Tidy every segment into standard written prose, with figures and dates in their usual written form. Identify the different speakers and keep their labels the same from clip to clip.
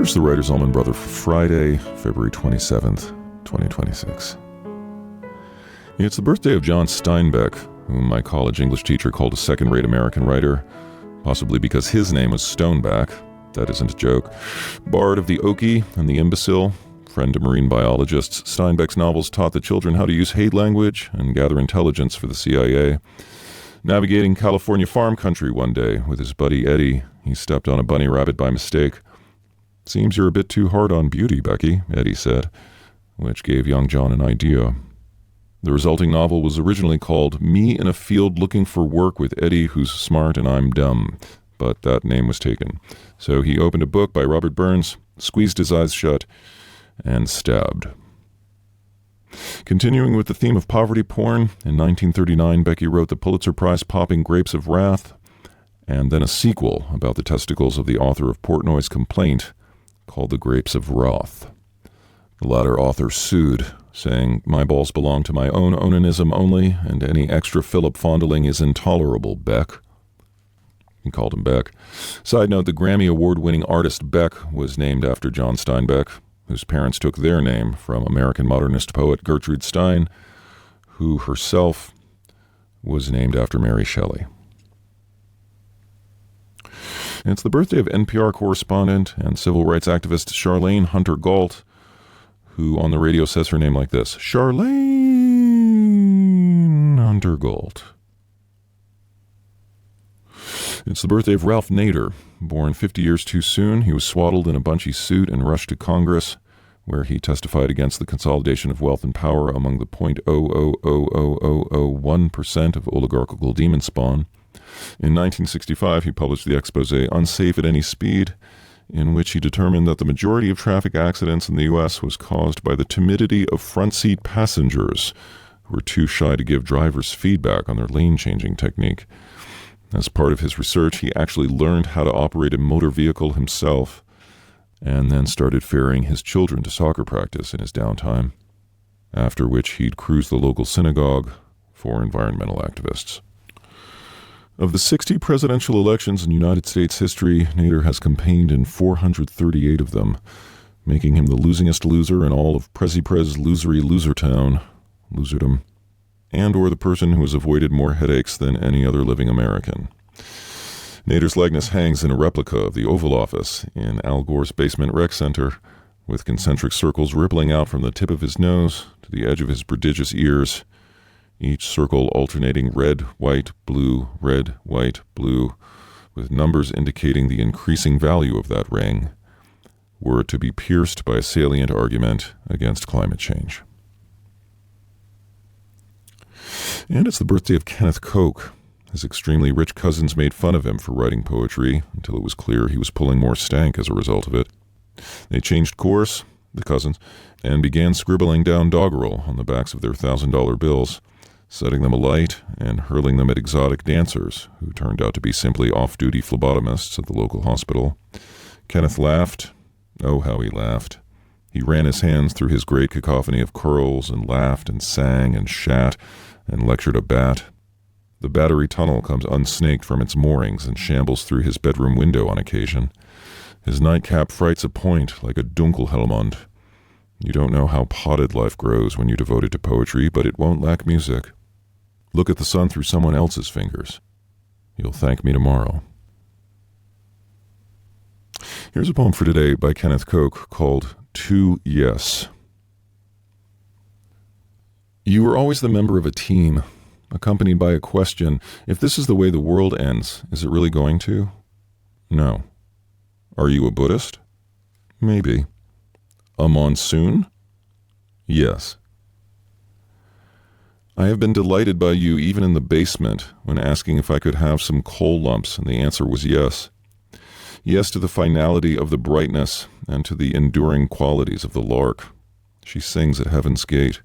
Speaker 1: Here's the Writer's Allman Brother for Friday, February 27th, 2026. It's the birthday of John Steinbeck, whom my college English teacher called a second-rate American writer, possibly because his name was Stoneback. That isn't a joke. Bard of the Okie and the Imbecile, friend to marine biologists, Steinbeck's novels taught the children how to use hate language and gather intelligence for the CIA. Navigating California farm country one day with his buddy Eddie, he stepped on a bunny rabbit by mistake. "Seems you're a bit too hard on beauty, Becky," Eddie said, which gave young John an idea. The resulting novel was originally called Me in a Field Looking for Work with Eddie Who's Smart and I'm Dumb, but that name was taken. So he opened a book by Robert Burns, squeezed his eyes shut, and stabbed. Continuing with the theme of poverty porn, in 1939 Becky wrote the Pulitzer Prize-popping Grapes of Wrath, and then a sequel about the testicles of the author of Portnoy's Complaint, called The Grapes of Wrath. The latter author sued, saying, "My balls belong to my own onanism only, and any extra Philip fondling is intolerable, Beck." He called him Beck. Side note, the Grammy Award-winning artist Beck was named after John Steinbeck, whose parents took their name from American modernist poet Gertrude Stein, who herself was named after Mary Shelley. It's the birthday of NPR correspondent and civil rights activist Charlayne Hunter-Gault, who on the radio says her name like this: Charlayne Hunter-Gault. It's the birthday of Ralph Nader. Born 50 years too soon, he was swaddled in a bunchy suit and rushed to Congress, where he testified against the consolidation of wealth and power among the 0.0000001% of oligarchical demon spawn. In 1965, he published the exposé Unsafe at Any Speed, in which he determined that the majority of traffic accidents in the U.S. was caused by the timidity of front-seat passengers who were too shy to give drivers feedback on their lane-changing technique. As part of his research, he actually learned how to operate a motor vehicle himself, and then started ferrying his children to soccer practice in his downtime, after which he'd cruise the local synagogue for environmental activists. Of the 60 presidential elections in United States history, Nader has campaigned in 438 of them, making him the losingest loser in all of Prezi-Prez losery losertown, loserdom, and or the person who has avoided more headaches than any other living American. Nader's likeness hangs in a replica of the Oval Office in Al Gore's basement rec center, with concentric circles rippling out from the tip of his nose to the edge of his prodigious ears, each circle alternating red, white, blue, red, white, blue, with numbers indicating the increasing value of that ring, were it to be pierced by a salient argument against climate change. And it's the birthday of Kenneth Koch. His extremely rich cousins made fun of him for writing poetry until it was clear he was pulling more stank as a result of it. They changed course, the cousins, and began scribbling down doggerel on the backs of their $1,000 bills, setting them alight and hurling them at exotic dancers who turned out to be simply off-duty phlebotomists at the local hospital. Kenneth laughed. Oh, how he laughed. He ran his hands through his great cacophony of curls and laughed and sang and shat and lectured a bat. The battery tunnel comes unsnaked from its moorings and shambles through his bedroom window on occasion. His nightcap frights a point like a Dunkelhelmond. You don't know how potted life grows when you devote it to poetry, but it won't lack music. Look at the sun through someone else's fingers. You'll thank me tomorrow. Here's a poem for today by Kenneth Koch called To Yes. You were always the member of a team, accompanied by a question: if this is the way the world ends, is it really going to? No. Are you a Buddhist? Maybe. A monsoon? Yes. I have been delighted by you even in the basement when asking if I could have some coal lumps, and the answer was yes. Yes to the finality of the brightness and to the enduring qualities of the lark. She sings at heaven's gate.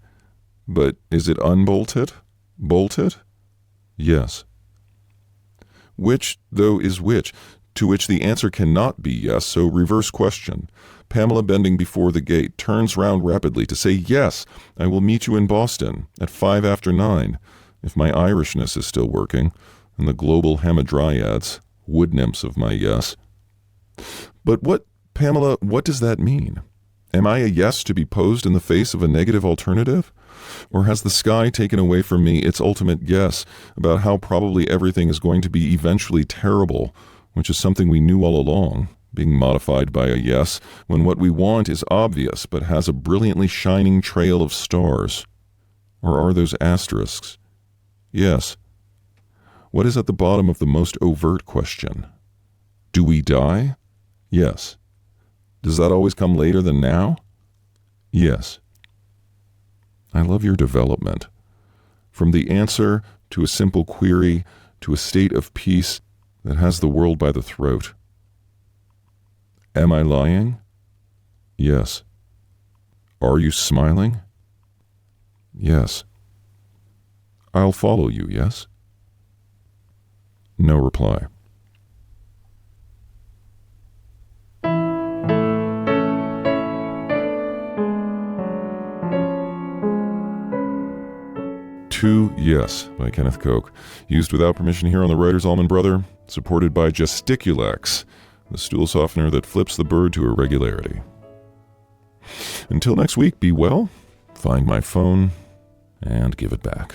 Speaker 1: But is it unbolted? Bolted? Yes. Which, though, is which? To which the answer cannot be yes, so reverse question. Pamela, bending before the gate, turns round rapidly to say, yes, I will meet you in Boston at 9:05, if my Irishness is still working, and the global hamadryads, wood nymphs of my yes. But what Pamela, what does that mean? Am I a yes to be posed in the face of a negative alternative? Or has the sky taken away from me its ultimate guess about how probably everything is going to be eventually terrible, which is something we knew all along, being modified by a yes when what we want is obvious but has a brilliantly shining trail of stars? Or are those asterisks? Yes. What is at the bottom of the most overt question? Do we die? Yes. Does that always come later than now? Yes. I love your development. From the answer to a simple query to a state of peace that has the world by the throat. Am I lying? Yes. Are you smiling? Yes. I'll follow you, yes? No reply. To Yes by Kenneth Koch, used without permission here on the writer's Allman Brother, supported by Gesticulex, the stool softener that flips the bird to irregularity. Until next week, be well, find my phone, and give it back.